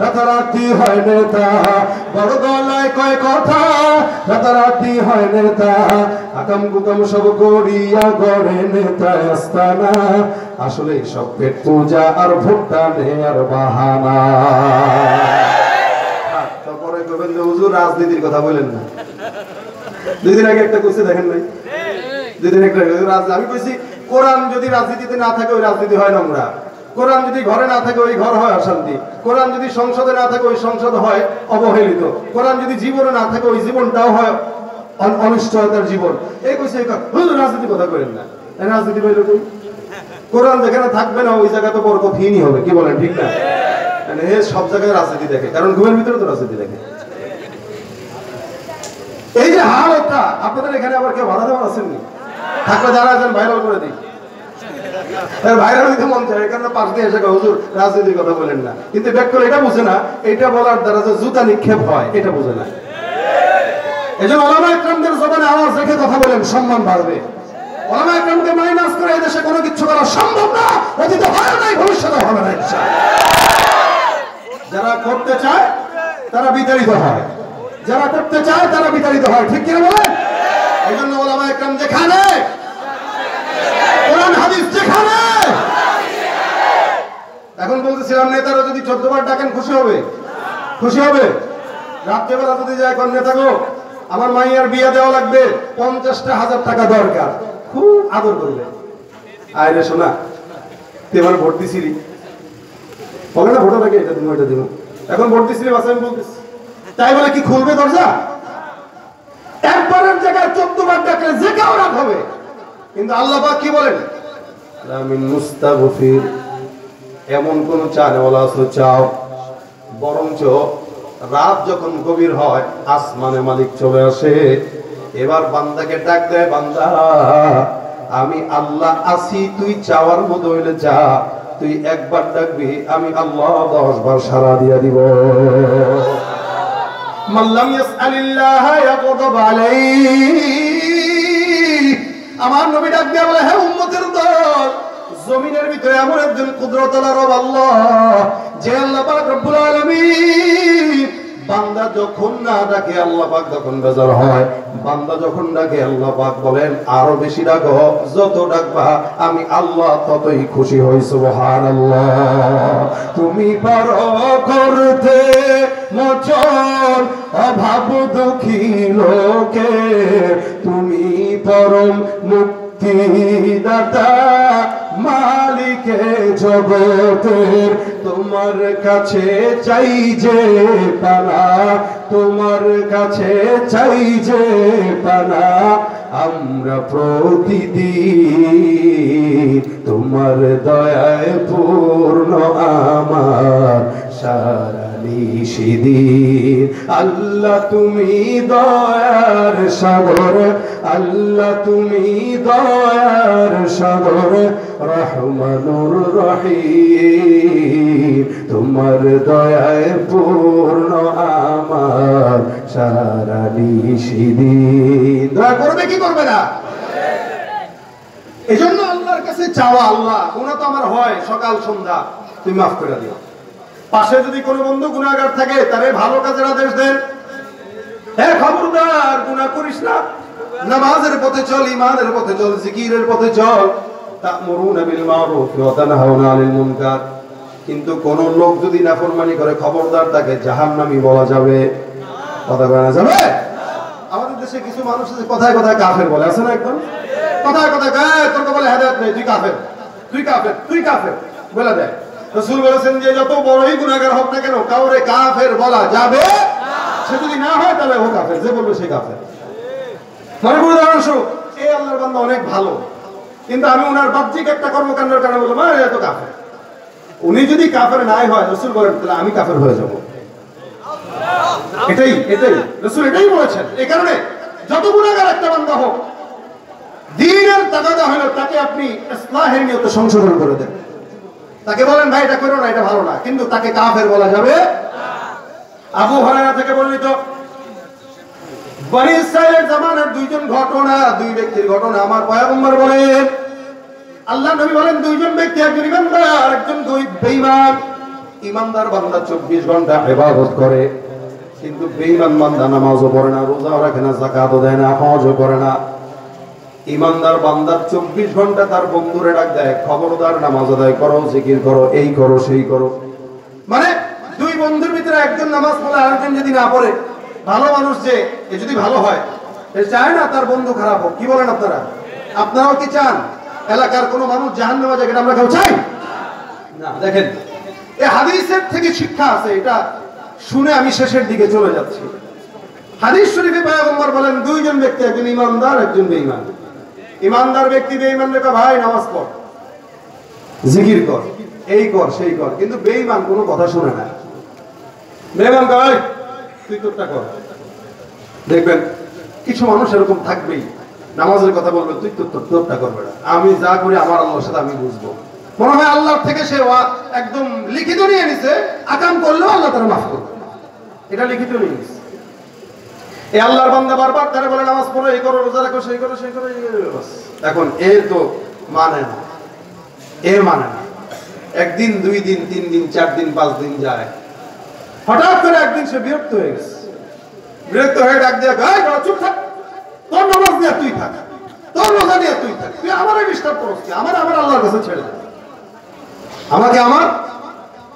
রাতারাতি হয় নেতা, বড় গলায় কয় কথা, রাতারাতি হয় নেতা, আকাম কুকাম সব করিয়া গড়ে নেতা আস্তানা, আসলে সব পেট পূজা আর ভোটটা নেয়ার বাহানা। তারপরে কবেন যে হুজুর রাজনীতির কথা বলেন না। দুদিন আগে একটা কইছে দেখেন নাই, দুদিন একটা আমি কইছি কোরআন যদি রাজনীতিতে না থাকে ওই রাজনীতি হয় নোংরা, কোরআন যদি ঘরে না থাকে ওই ঘর হয় অশান্তি, কোরআন যদি সংসদে না থাকে ওই সংসদ হয় অবহেলিত, কোরআন যদি জীবনে না থাকে ওই জীবনটাও হয় অনিশ্চয়তার জীবন। এই কইছে রাজনীতি কথা করেন না, রাজনীতি বলল কই? কোরআন যেখানে থাকবে না ওই জায়গা তো বরকতহীনই হবে, কি বলেন ঠিক না? মানে সব জায়গায় রাজনীতি দেখে, কারণ ঘুমের ভিতরে তো রাজনীতি দেখে। এই যে হালতটা আপনাদের এখানে আবার কেউ বাধা দেওয়ার আসেননি, থাকলে যারা আছেন ভাইরাল করে দিই, ভাইরাল হইতে মন চায়, এখানে পাশ দিয়ে এসে হুজুর রাজনীতির কথা বলেন না, কিন্তু ব্যাক করে এটা বুঝে না এটা বলার দ্বারা যে জুতা নিক্ষেপ হয় এটা বুঝে না। এই জন্য ওলামা ইকরামদের জবানে আওয়াজ রেখে কথা বলেন, সম্মান বাড়বে। ওলামা ইকরামকে মাইনাস করে এই দেশে কোনো কিছু করা সম্ভব না, অতীতে হয় নাই, ভবিষ্যতে হবে না ইনশাআল্লাহ। যারা করতে চায় তারা বিতাড়িত হয়, যারা করতে চায় তারা বিতাড়িত হয়, ঠিক কিনা বলেন? এই জন্য ওলামা ইকরাম যেখানে, কোরআন হাদিস যেখানে, এখন বলতেছিলাম নেতারা যদি 14 বার ডাকেন খুশি হবে? খুশি হবে? রাত্রেবেলা যদি যায় কোন নেতা গো আমার মাইয়ার বিয়ে দেওয়া লাগবে, 50,000 টাকা দরকার, খুব আদর করবে। আয় রে শোনা তুই এবার ভোট দিছিলি, বলে না ভোটার আগে এটা দিব ওইটা দিব, এখন ভোট দিছিলি বাস আমি বলতেছি, তাই বলে কি খুলবে দরজা? একবারের জায়গায় 14 বার ডাকলে যে কেউ রাত হবে। কিন্তু আল্লাহ পাক কি বলেন? লামিন মুস্তাগফির, এমন কোন চাওয়ালা আছে চাও, বরঞ্চ রাত যখন গভীর হয় আসমানে মালিক চলে আসে, এবার বান্দাকে ডাক দেয়, বান্দা আমি আল্লাহ আসি, তুই চাওয়ার মতো হইলে যা, তুই একবার ডাকবি আমি আল্লাহ 10 বার সাড়া দিয়া দিব। মাল্লাম ইয়াসআলিল্লাহ ইয়াগদাব আলাইহি, আমার নবী ডাক দিয়া বলে, হে উম্মতের দল, জমিনের ভিতরে এমন একজন কুদরতওয়ালা রব আল্লাহ, যে আল্লাহ পাক রব্বুল আলামিন, বান্দা যখন না ডাকে আল্লাহ পাক তখন বেজার হয়, বান্দা যখন ডাকে আল্লাহ পাক বলেন আরো বেশি ডাকো, যত ডাকবা আমি আল্লাহ ততই খুশি হই। সুবহানাল্লাহ। তুমি পারো করতে মোচন অভাব দুঃখী লোকে, তুমি পরম মুক্তিদাতা মালিকে জগতের, তোমার কাছে চাই যে পানা, তোমার কাছে চাই যে পানা, আমরা প্রতিদিন তোমার দয়ায় পূর্ণ আমার সারা নিশিদিন। আল্লাহ তুমি দয়ার সাগর, আল্লাহ তুমি দয়ার সাগর, রহমানুর রহিম, তোমার দয়ায় পূর্ণ আমার সারা নিশিদিন। দয়া করবে কি করবে না? এই জন্য আল্লাহর কাছে চাওয়া, আল্লাহ গুনাহ তো আমার হয় সকাল সন্ধ্যা, তুমি মাফ করে দিও। পাশে যদি কোনো বন্ধু গুনাহগার থাকে তারে ভালো কাজের আদেশ দেন, হ্যাঁ খবরদার গুনাহ করিস না, নামাজের পথে চল, ঈমানের পথে চল, জিকিরের পথে চল, তা'মুরুনা বিল মা'রুফ ওয়া তানহাউনা আনিল মুনকার। কিন্তু কোন লোক যদি নাফরমানি করে খবরদার তাকে জাহান্নামী বলা যাবে, কথা বলা যাবে? আমাদের দেশে কিছু মানুষ আছে কথায় কথায় কাফের বলে, আছে না? একদম কথায় কথায় গায় তোর তো বলে হেদায়েত নেই, তুই কাফের, তুই কাফের, তুই কাফের বলে দেয়। রাসূল বলেছেন যে যত বড়ই গুনাহগার হোক না কেন কাউরে কাফের বলা যাবে না, সে যদি না হয় তাহলে ও কাফের, যে বলবে সে কাফের। মানে উদাহরণস্বরূপ এই আল্লাহর বান্দা অনেক ভালো, কিন্তু আমি ওনার বাহ্যিক একটা কর্মকাণ্ডের কারণে বললাম আরে এত কাফের। উনি যদি কাফের নাই হয় রাসূল বলেন তাহলে আমি কাফের হয়ে যাব। এটাই এটাই রাসূল এটাই বলেছেন। এই কারণে যত গুনাহগার একটা বান্দা হোক, দ্বীনের তাগাদা হলো তাকে আপনি ইসলাহের নিয়তে সংশোধন করে দেন, তাকে বলেন ভাই এটা করো না, এটা ভালো না, কিন্তু তাকে কাফের বলা যাবে না। আবু হুরায়রা থেকে বর্ণিত বনি ইসরাইলের জামানার দুইজন ঘটনা, দুই ব্যক্তির ঘটনা আমার পয়গম্বর বলেন, আল্লাহ নবী বলেন দুইজন ব্যক্তি, একজন ইমানদার একজন বেঈমান। ইমানদার বান্দা 24 ঘন্টা ইবাদত করে, কিন্তু বেঈমান বান্দা নামাজও পড়ে না, রোজাও রাখে না, যাকাতও দেয় না, হজও করে না। ইমানদার বান্দার 24 ঘন্টা তার বন্ধুরে ডাক দেয়, খবরদার নামাজ আদায় করো, জিকির করো, এই করো, সেই করো। মানে দুই বন্ধুর ভিতরে একজন নামাজ পড়ে আরেকজন যদি না পড়ে, ভালো মানুষ যে এ যদি ভালো হয়, সে চায় না তার বন্ধু খারাপ হোক। কি বলেন আপনারা? আপনারাও কি চান এলাকার কোনো মানুষ জাহান্নামে যাক? এটা আমরা কেউ চাই না। দেখেন, এই হাদিসের থেকে শিক্ষা আছে, এটা শুনে আমি শেষের দিকে চলে যাচ্ছি। হাদিস শরীফে পয়গম্বর বলেন, দুইজন ব্যক্তি, একজন ইমানদার, একজন বেঈমান। ইমানদার ব্যক্তি বেঈমানকে কয়, ভাই নামাজ পড়, জিকির কর, এই কর, সেই কর, কিন্তু বেঈমান কোনো কথা শুনে না। বেঈমান কয়, তুই তোরটা কর। দেখবেন কিছু মানুষ এরকম থাকবেই, নামাজের কথা বলবে, তুই তোরটা করবে না, আমি যা করি আমার আল্লাহর সাথে আমি বুঝবো। মনে হয় আল্লাহর থেকে সে একদম লিখিত নিয়ে নিছে, আকাম করলেও আল্লাহ তারা মাফ করবে, এটা লিখিত নিয়ে নিছে। এই আল্লাহর বান্দা বারবার তারা বলে নামাজ পড়ো, এই করো, রোজা রাখো, সেই করো, সেই করো। এখন এর তো মানে না, এ মানে না। একদিন, 2 দিন, 3 দিন, 4 দিন, 5 দিন যায়, হঠাৎ করে একদিন সে বিরক্ত হয়ে গেছে। বিরক্ত হয়ে ডাক দিয়ে, চুপ থাক, তোর নামাজ নিয়ে তুই থাক, তোর রোজা নিয়ে তুই থাক, তুই আমারই ডিস্টার্ব করছিস, আমার আল্লাহর কাছে ছেড়ে দে, আমাকে আমার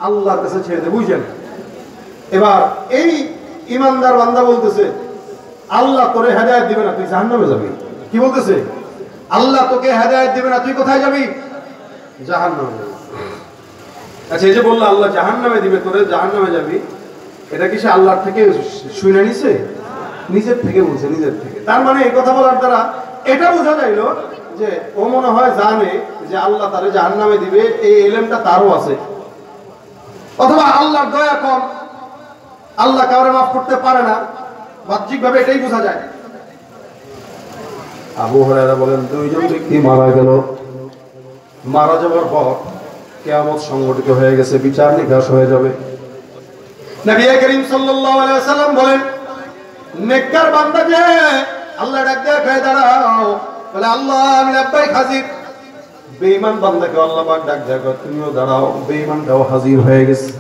আল্লাহর কাছে ছেড়ে দে। বুঝছেন? এবার এই ইমানদার বান্দা বলতেছে, আল্লাহ তোরে হেদায়েত দিবে না, তুই জাহান্নামে যাবি। কি বলতেছে? আল্লাহ তোকে হেদায়েত দিবে না, তুই কোথায় যাবি? জাহান্নামে যাবি। আচ্ছা, এই যে বললো আল্লাহ জাহান্নামে দিবে, তোরে জাহান্নামে যাবি, এটা কি সে আল্লাহর থেকে শুনে নিছে? নিজের থেকে বলছে, নিজের থেকে। তার মানে এই কথা বলার দ্বারা এটা বোঝা যাইল যে ও মনে হয় জানে যে আল্লাহ তারে জাহান্নামে দিবে, এই এলেমটা তারও আছে। অথবা আল্লাহর দয়া কম, আল্লাহ কাউরে মাফ করতে পারে না, বাহ্যিকভাবে এটাই বোঝা যায়। আবু হুরায়রা বলেন, দুইজন ব্যক্তি মারা গেল, মারা যাওয়ার পর কিয়ামত সংগঠিত হয়ে গেছে, বিচার নিকাশ হয়ে যাবে। নবী করিম সাল্লাল্লাহু আলাইহি ওয়াসাল্লাম বলেন, নেককার বান্দা যে আল্লাহ ডাক দিয়ে কয়ে দাঁড়াও, বলে আল্লাহ আমি লাব্বাইক হাজির। বেঈমান বান্দাকে আল্লাহ পাক ডাক দিয়ে কয়, তুমিও দাঁড়াও, বেঈমানটাও হাজির হয়ে গেছে।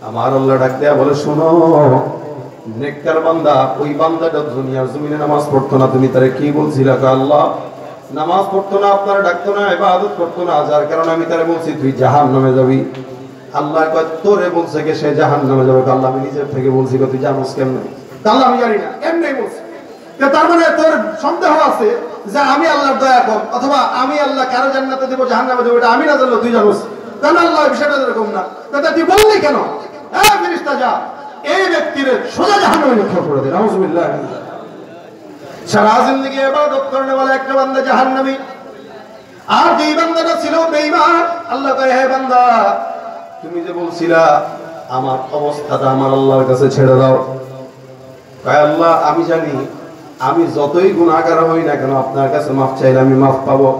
আমার আল্লাহ ডাক দেয়া বলে, শোনো, নেককার বান্দা, ওই বান্দাটা দুনিয়ার জমিনে নামাজ পড়তো না, তুমি তারে কি বলছিলা? আল্লাহ নামাজ পড়তো না, আপনার ডাকতো না, ইবাদত করতো না, যার কারণে আমি তারে বলছি তুই জাহান্নামে যাবি। আল্লাহ কয়, তোরে বলছে কে সে জাহান্নামে যাবে? আল্লাহ আমি নিজের থেকে বলছি, তুই জানোস কেমনে? আল্লাহ আমি জানি না, এমনি বলছি। তার মানে তোর সন্দেহ আছে যে আমি আল্লাহর দয়া কম, অথবা আমি আল্লাহ কারো জান্নাতে দেবো, জাহান্নামে দেবো, এটা আমি না জানলে তুই জানোস। তাহলে আল্লাহ বিষয়টা এরকম না, তাহলে তুই বললি কেন? হ্যাঁ ফেরেশতা যা, এই ব্যক্তির সোজা জাহান্নামে নিক্ষেপ করে দে। নাউযুবিল্লাহ। সারা জিন্দেগি ইবাদত করনে ওয়ালা একটা বান্দা জাহান্নামী, আর যেই বান্দাটা ছিল বেঈমান, আল্লাহ কয়, হে বান্দা, তুমি যে বলছিলা আমার অবস্থাটা আমার আল্লাহর কাছে ছেড়ে দাও। কয়, আল্লাহ আমি জানি, আমি যতই গুনাহগার হই না কেন আপনার কাছে মাফ চাইলে আমি মাফ পাবো।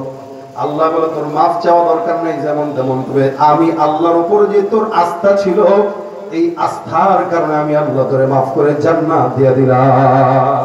আল্লাহ বলে, তোর মাফ চাওয়া দরকার নেই, যেমন তেমন, তবে আমি আল্লাহর উপর যে তোর আস্থা ছিল, এই আস্থার কারণে আমি আল্লাহ তোরে মাফ করে জান্নাত দিয়ে দিলাম।